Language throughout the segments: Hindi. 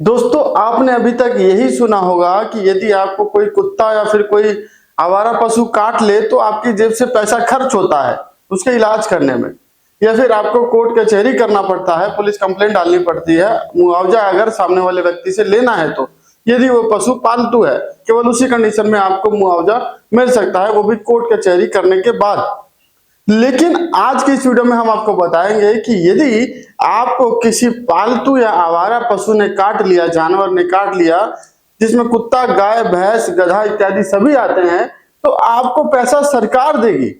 दोस्तों आपने अभी तक यही सुना होगा कि यदि आपको कोई कुत्ता या फिर कोई आवारा पशु काट ले तो आपकी जेब से पैसा खर्च होता है उसके इलाज करने में, या फिर आपको कोर्ट कचहरी करना पड़ता है, पुलिस कंप्लेंट डालनी पड़ती है मुआवजा अगर सामने वाले व्यक्ति से लेना है तो। यदि वो पशु पालतू है केवल उसी कंडीशन में आपको मुआवजा मिल सकता है, वो भी कोर्ट कचहरी करने के बाद। लेकिन आज की इस वीडियो में हम आपको बताएंगे कि यदि आपको किसी पालतू या आवारा पशु ने काट लिया, जानवर ने काट लिया, जिसमें कुत्ता, गाय, भैंस, गधा इत्यादि सभी आते हैं, तो आपको पैसा सरकार देगी,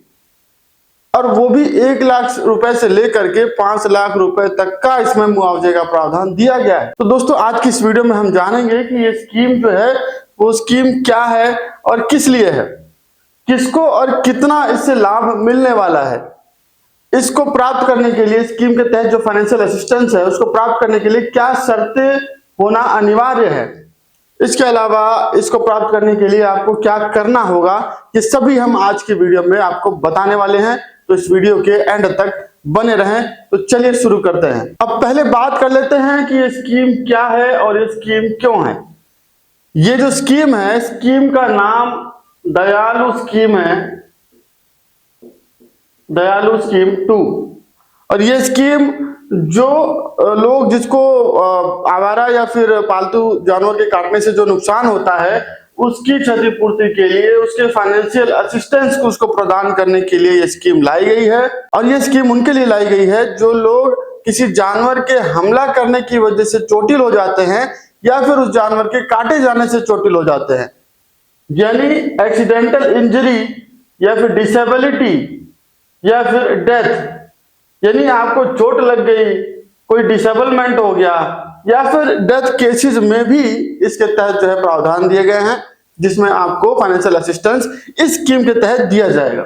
और वो भी 1 लाख रुपए से लेकर के 5 लाख रुपए तक का इसमें मुआवजे का प्रावधान दिया गया है। तो दोस्तों आज की इस वीडियो में हम जानेंगे कि ये स्कीम जो है वो स्कीम क्या है और किस लिए है, किसको और कितना इससे लाभ मिलने वाला है। इसको प्राप्त करने के लिए, स्कीम के तहत जो फाइनेंशियल असिस्टेंस है उसको प्राप्त करने के लिए क्या शर्तें होना अनिवार्य है, इसके अलावा इसको प्राप्त करने के लिए आपको क्या करना होगा, ये सभी हम आज की वीडियो में आपको बताने वाले हैं। तो इस वीडियो के एंड तक बने रहें। तो चलिए शुरू करते हैं। अब पहले बात कर लेते हैं कि ये स्कीम क्या है और ये स्कीम क्यों है। ये जो स्कीम है, स्कीम का नाम दयालु स्कीम है, दयालु स्कीम 2। और ये स्कीम जो लोग जिसको आवारा या फिर पालतू जानवर के काटने से जो नुकसान होता है उसकी क्षतिपूर्ति के लिए, उसके फाइनेंशियल असिस्टेंस को उसको प्रदान करने के लिए ये स्कीम लाई गई है। और ये स्कीम उनके लिए लाई गई है जो लोग किसी जानवर के हमला करने की वजह से चोटिल हो जाते हैं या फिर उस जानवर के काटे जाने से चोटिल हो जाते हैं, यानी एक्सीडेंटल इंजरी या फिर डिसेबिलिटी या फिर डेथ, यानी आपको चोट लग गई, कोई डिसेबलमेंट हो गया या फिर डेथ केसेस में भी इसके तहत जो है प्रावधान दिए गए हैं, जिसमें आपको फाइनेंशियल असिस्टेंस इस स्कीम के तहत दिया जाएगा।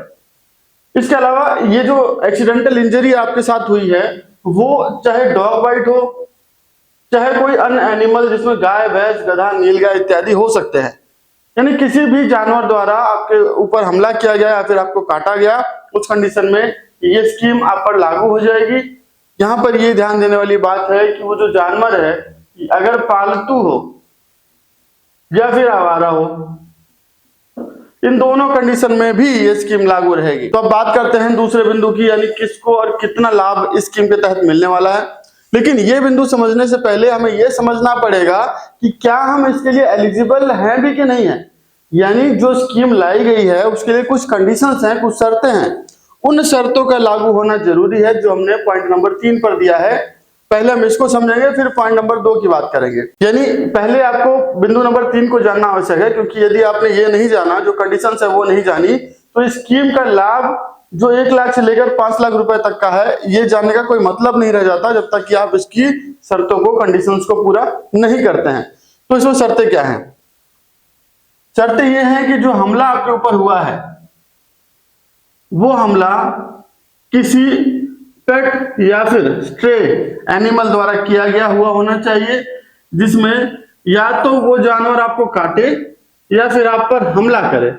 इसके अलावा ये जो एक्सीडेंटल इंजरी आपके साथ हुई है वो चाहे डॉग बाइट हो, चाहे कोई अन्य एनिमल जिसमें गाय, भैंस, गधा, नीलगाय इत्यादि हो सकते हैं, यानी किसी भी जानवर द्वारा आपके ऊपर हमला किया गया या फिर आपको काटा गया, उस कंडीशन में ये स्कीम आप पर लागू हो जाएगी। यहाँ पर ये ध्यान देने वाली बात है कि वो जो जानवर है अगर पालतू हो या फिर आवारा हो, इन दोनों कंडीशन में भी ये स्कीम लागू रहेगी। तो अब बात करते हैं दूसरे बिंदु की, यानी किसको और कितना लाभ इस स्कीम के तहत मिलने वाला है। लेकिन ये बिंदु समझने से पहले हमें यह समझना पड़ेगा कि क्या हम इसके लिए एलिजिबल हैं भी कि नहीं है। यानी जो स्कीम लाई गई है उसके लिए कुछ कंडीशंस हैं, कुछ शर्तें हैं, उन शर्तों का लागू होना जरूरी है जो हमने पॉइंट नंबर 3 पर दिया है। पहले हम इसको समझेंगे, फिर पॉइंट नंबर 2 की बात करेंगे। यानी पहले आपको बिंदु नंबर 3 को जानना आवश्यक है, क्योंकि यदि आपने ये नहीं जाना, जो कंडीशंस है वो नहीं जानी, तो इस स्कीम का लाभ जो 1 लाख से लेकर 5 लाख रुपए तक का है, ये जानने का कोई मतलब नहीं रह जाता जब तक कि आप इसकी शर्तों को, कंडीशंस को पूरा नहीं करते हैं। तो इसमें शर्तें क्या हैं? शर्तें ये हैं कि जो हमला आपके ऊपर हुआ है वो हमला किसी पेट या फिर स्ट्रे एनिमल द्वारा किया गया हुआ होना चाहिए, जिसमें या तो वो जानवर आपको काटे या फिर आप पर हमला करे।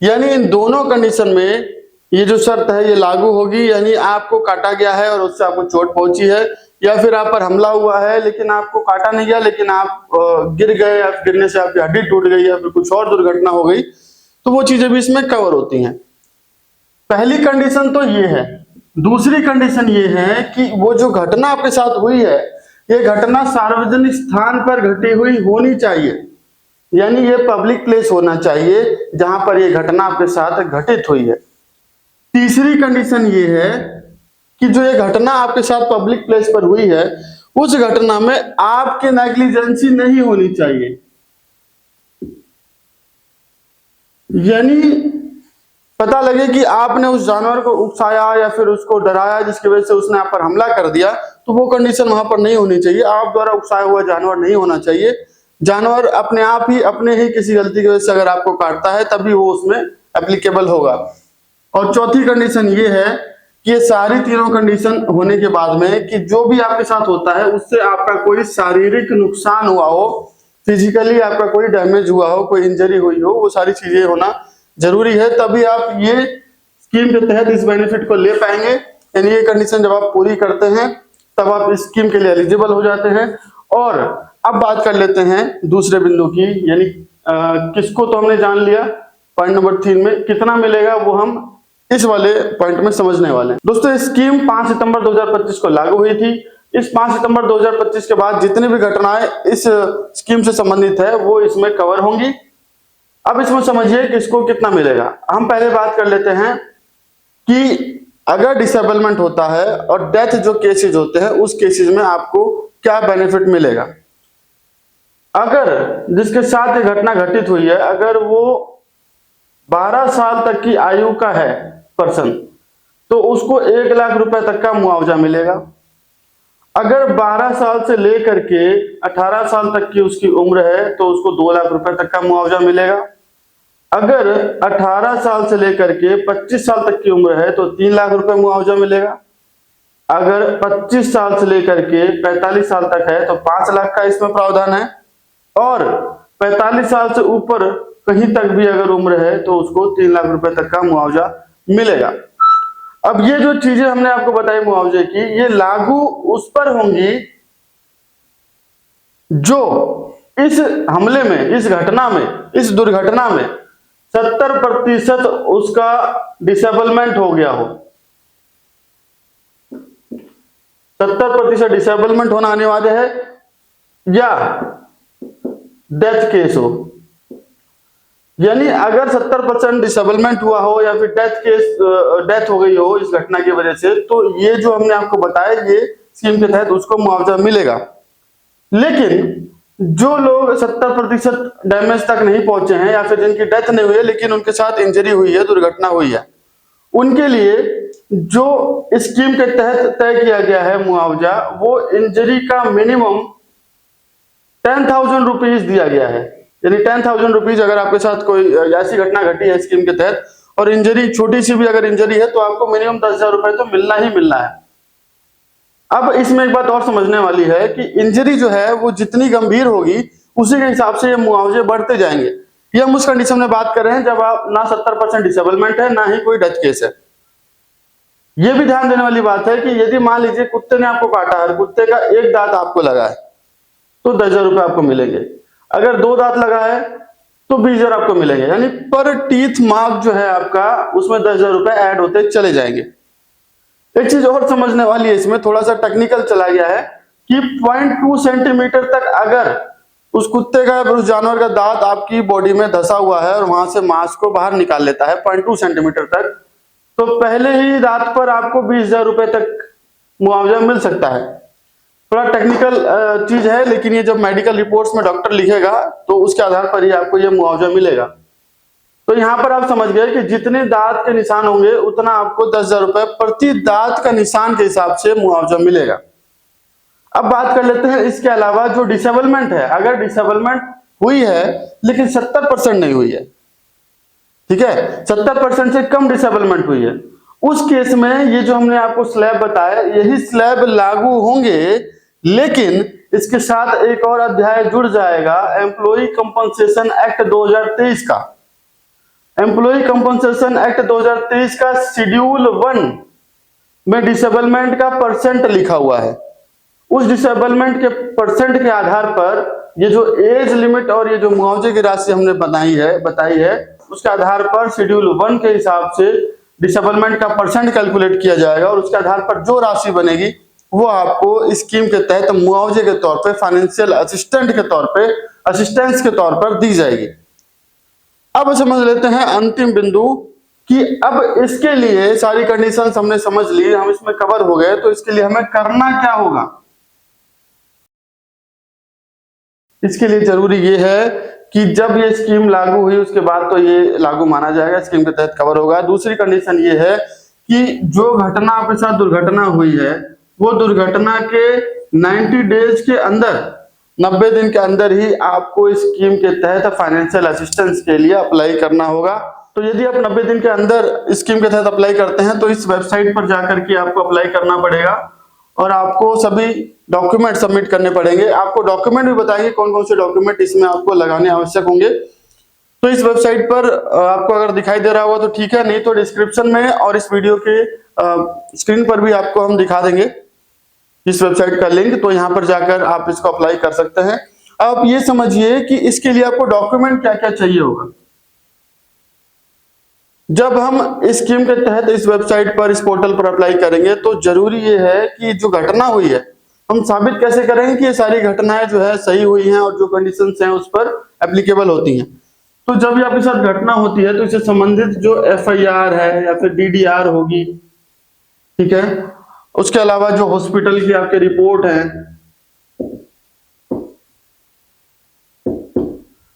यानी इन दोनों कंडीशन में ये जो शर्त है ये लागू होगी। यानी आपको काटा गया है और उससे आपको चोट पहुंची है, या फिर आप पर हमला हुआ है लेकिन आपको काटा नहीं गया, लेकिन आप गिर गए या गिरने से आपकी हड्डी टूट गई या फिर कुछ और दुर्घटना हो गई, तो वो चीजें भी इसमें कवर होती हैं। पहली कंडीशन तो ये है। दूसरी कंडीशन ये है कि वो जो घटना आपके साथ हुई है ये घटना सार्वजनिक स्थान पर घटी हुई होनी चाहिए, यानी ये पब्लिक प्लेस होना चाहिए जहां पर ये घटना आपके साथ घटित हुई है। तीसरी कंडीशन ये है कि जो ये घटना आपके साथ पब्लिक प्लेस पर हुई है उस घटना में आपके नेग्लिजेंसी नहीं होनी चाहिए, यानी पता लगे कि आपने उस जानवर को उकसाया या फिर उसको डराया जिसकी वजह से उसने आप पर हमला कर दिया, तो वो कंडीशन वहां पर नहीं होनी चाहिए। आप द्वारा उकसाया हुआ जानवर नहीं होना चाहिए। जानवर अपने आप ही, अपने ही किसी गलती की वजह से अगर आपको काटता है तभी वो उसमें एप्लीकेबल होगा। और चौथी कंडीशन ये है कि ये सारी तीनों कंडीशन होने के बाद में कि जो भी आपके साथ होता है उससे आपका कोई शारीरिक नुकसान हुआ हो, फिजिकली आपका कोई डैमेज हुआ हो, कोई इंजरी हुई हो, वो सारी चीजें होना जरूरी है, तभी आप ये स्कीम के तहत इस बेनिफिट को ले पाएंगे। यानी ये कंडीशन जब आप पूरी करते हैं तब आप इस स्कीम के लिए एलिजिबल हो जाते हैं। और अब बात कर लेते हैं दूसरे बिंदु की, यानी किसको तो हमने जान लिया, पॉइंट नंबर 3 में कितना मिलेगा वो हम इस वाले पॉइंट में समझने वाले हैं। दोस्तों स्कीम 5 सितंबर 2025 को लागू हुई थी। इस 5 सितंबर 2025 के बाद जितनी भी घटनाएं इस स्कीम से संबंधित है वो इसमें कवर होंगी। अब इसमें समझिए कि इसको कितना मिलेगा। हम पहले बात कर लेते हैं कि अगर डिसेबलमेंट होता है और डेथ जो केसेस होते हैं उस केसेस में आपको क्या बेनिफिट मिलेगा। अगर जिसके साथ ये घटना घटित हुई है, अगर वो 12 साल तक की आयु का है पर्सन, तो उसको 1 लाख रुपए तक का मुआवजा मिलेगा। अगर 12 साल से लेकर के 18 साल तक की उसकी उम्र है तो उसको 2 लाख रुपए तक का मुआवजा मिलेगा। अगर 18 साल से लेकर के 25 साल तक की उम्र है तो 3 लाख रुपए मुआवजा मिलेगा। अगर 25 साल से लेकर के 45 साल तक है तो 5 लाख का इसमें प्रावधान है, और 45 साल से ऊपर कहीं तक भी अगर उम्र है तो उसको 3 लाख रुपए तक का मुआवजा मिलेगा। अब ये जो चीजें हमने आपको बताई मुआवजे की, ये लागू उस पर होंगी जो इस हमले में, इस घटना में, इस दुर्घटना में 70% उसका डिसेबलमेंट हो गया हो। 70% डिसेबलमेंट होना अनिवार्य है, या डेथ केस हो। यानी अगर 70% डिसेबलमेंट हुआ हो या फिर डेथ हो गई हो इस घटना की वजह से, तो ये जो हमने आपको बताया ये स्कीम के तहत उसको मुआवजा मिलेगा। लेकिन जो लोग 70% डैमेज तक नहीं पहुंचे हैं या फिर जिनकी डेथ नहीं हुई है लेकिन उनके साथ इंजरी हुई है, दुर्घटना हुई है, उनके लिए जो स्कीम के तहत तय किया गया है मुआवजा, वो इंजरी का मिनिमम 10,000 रुपीज दिया गया है। यानी 10,000 रुपीज अगर आपके साथ कोई ऐसी घटना घटी है स्कीम के तहत और इंजरी छोटी सी भी अगर इंजरी है तो आपको मिनिमम 10,000 रुपए तो मिलना ही मिलना है। अब इसमें एक बात और समझने वाली है कि इंजरी जो है वो जितनी गंभीर होगी उसी के हिसाब से ये मुआवजे बढ़ते जाएंगे। ये हम उस कंडीशन में बात कर रहे हैं जब आप ना 70% डिसेबलमेंट है ना ही कोई डेथ केस है। ये भी ध्यान देने वाली बात है कि यदि मान लीजिए कुत्ते ने आपको काटा है, कुत्ते का एक दांत आपको लगा है तो 10,000 रुपए आपको मिलेंगे। अगर 2 दांत लगा है तो 20,000 आपको मिलेंगे। यानी पर टीथ मार्क जो है आपका उसमें 10,000 रुपए ऐड होते चले जाएंगे। एक चीज और समझने वाली है, इसमें थोड़ा सा टेक्निकल चला गया है कि 0.2 सेंटीमीटर तक अगर उस कुत्ते का उस जानवर का दांत आपकी बॉडी में धंसा हुआ है और वहां से मांस को बाहर निकाल लेता है 0.2 सेंटीमीटर तक, तो पहले ही दांत पर आपको 20,000 रुपए तक मुआवजा मिल सकता है। थोड़ा टेक्निकल चीज है, लेकिन ये जब मेडिकल रिपोर्ट्स में डॉक्टर लिखेगा तो उसके आधार पर ही आपको ये मुआवजा मिलेगा। तो यहाँ पर आप समझ गए कि जितने दांत के निशान होंगे उतना आपको 10,000 रुपए प्रति दांत का निशान के हिसाब से मुआवजा मिलेगा। अब बात कर लेते हैं इसके अलावा जो डिसेबलमेंट है। अगर डिसेबलमेंट हुई है लेकिन 70% नहीं हुई है, ठीक है, 70% से कम डिसेबलमेंट हुई है, उस केस में ये जो हमने आपको स्लैब बताया यही स्लैब लागू होंगे, लेकिन इसके साथ एक और अध्याय जुड़ जाएगा, एम्प्लॉय कंपनसेशन एक्ट 2023 का। एम्प्लॉय कंपनसेशन एक्ट 2023 का शेड्यूल 1 में डिसेबलमेंट का परसेंट लिखा हुआ है। उस डिसेबलमेंट के परसेंट के आधार पर ये जो एज लिमिट और ये जो मुआवजे की राशि हमने बताई है उसके आधार पर शेड्यूल 1 के हिसाब से डिसेबलमेंट का परसेंट कैलकुलेट किया जाएगा और उसके आधार पर जो राशि बनेगी वो आपको स्कीम के तहत मुआवजे के तौर पे, फाइनेंशियल असिस्टेंट के तौर पे, असिस्टेंस के तौर पर दी जाएगी। अब समझ लेते हैं अंतिम बिंदु कि अब इसके लिए सारी कंडीशंस हमने समझ ली, हम इसमें कवर हो गए, तो इसके लिए हमें करना क्या होगा। इसके लिए जरूरी ये है कि जब ये स्कीम लागू हुई उसके बाद तो ये लागू माना जाएगा, स्कीम के तहत कवर होगा। दूसरी कंडीशन ये है कि जो घटना आपके साथ दुर्घटना हुई है वो दुर्घटना के 90 डेज के अंदर, 90 दिन के अंदर ही आपको इस स्कीम के तहत फाइनेंशियल असिस्टेंस के लिए अप्लाई करना होगा। तो यदि आप 90 दिन के अंदर स्कीम के तहत अप्लाई करते हैं तो इस वेबसाइट पर जाकर के आपको अप्लाई करना पड़ेगा और आपको सभी डॉक्यूमेंट सबमिट करने पड़ेंगे। आपको डॉक्यूमेंट भी बताएंगे कौन कौन से डॉक्यूमेंट इसमें आपको लगाने आवश्यक होंगे। तो इस वेबसाइट पर आपको अगर दिखाई दे रहा होगा तो ठीक है, नहीं तो डिस्क्रिप्शन में और इस वीडियो के स्क्रीन पर भी आपको हम दिखा देंगे इस वेबसाइट का लिंक, तो यहाँ पर जाकर आप इसको अप्लाई कर सकते हैं। आप ये समझिए कि इसके लिए आपको डॉक्यूमेंट क्या क्या चाहिए होगा। जब हम इस स्कीम के तहत इस वेबसाइट पर, इस पोर्टल पर अप्लाई करेंगे तो जरूरी ये है कि जो घटना हुई है, हम साबित कैसे करेंगे कि ये सारी घटनाएं जो है सही हुई हैं और जो कंडीशंस हैं उस पर एप्लीकेबल होती हैं। तो जब भी आपके साथ घटना होती है तो इससे संबंधित जो FIR है या फिर DDR होगी, ठीक है, उसके अलावा जो हॉस्पिटल की आपके रिपोर्ट है,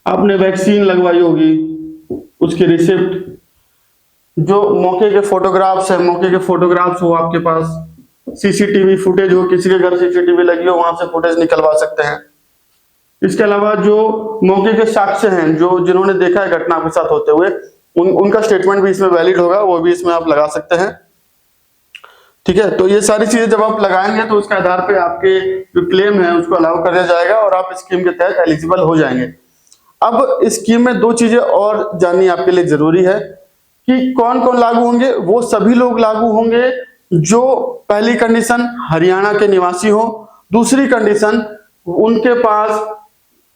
आपने वैक्सीन लगवाई होगी उसकी रिसिप्ट, जो मौके के फोटोग्राफ्स है, मौके के फोटोग्राफ्स हो आपके पास, CCTV फुटेज हो, किसी के घर CCTV लगी हो वहां से फुटेज निकलवा सकते हैं। इसके अलावा जो मौके के साक्ष्य हैं, जो जिन्होंने देखा है घटना आपके साथ होते हुए, उनका स्टेटमेंट भी इसमें वैलिड होगा, वो भी इसमें आप लगा सकते हैं। ठीक है, तो ये सारी चीजें जब आप लगाएंगे तो उसके आधार पे आपके जो क्लेम है उसको अलाउ कर दिया जाएगा और आप स्कीम के तहत एलिजिबल हो जाएंगे। अब इस स्कीम में दो चीजें और जाननी आपके लिए जरूरी है कि कौन कौन लागू होंगे। वो सभी लोग लागू होंगे जो पहली कंडीशन हरियाणा के निवासी हो, दूसरी कंडीशन उनके पास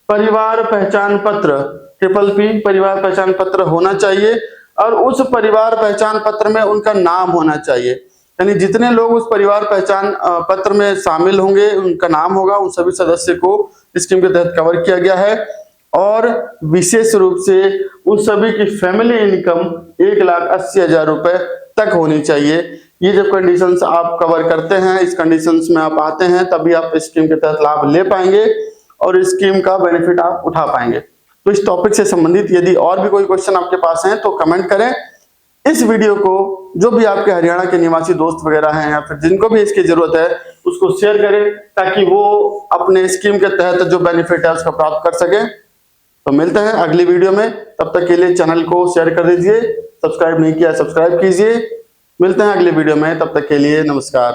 परिवार पहचान पत्र PPP परिवार पहचान पत्र होना चाहिए और उस परिवार पहचान पत्र में उनका नाम होना चाहिए। यानी जितने लोग उस परिवार पहचान पत्र में शामिल होंगे उनका नाम होगा, उन सभी सदस्य को स्कीम के तहत कवर किया गया है। और विशेष रूप से उन सभी की फैमिली इनकम 1,80,000 रुपए तक होनी चाहिए। ये जब कंडीशंस आप कवर करते हैं, इस कंडीशंस में आप आते हैं, तभी आप स्कीम के तहत लाभ ले पाएंगे और इस स्कीम का बेनिफिट आप उठा पाएंगे। तो इस टॉपिक से संबंधित यदि और भी कोई क्वेश्चन आपके पास है तो कमेंट करें। इस वीडियो को जो भी आपके हरियाणा के निवासी दोस्त वगैरह हैं या फिर जिनको भी इसकी जरूरत है उसको शेयर करें ताकि वो अपने स्कीम के तहत जो बेनिफिट है उसका प्राप्त कर सके। तो मिलते हैं अगली वीडियो में, तब तक के लिए चैनल को शेयर कर दीजिए, सब्सक्राइब नहीं किया सब्सक्राइब कीजिए। मिलते हैं अगली वीडियो में, तब तक के लिए नमस्कार।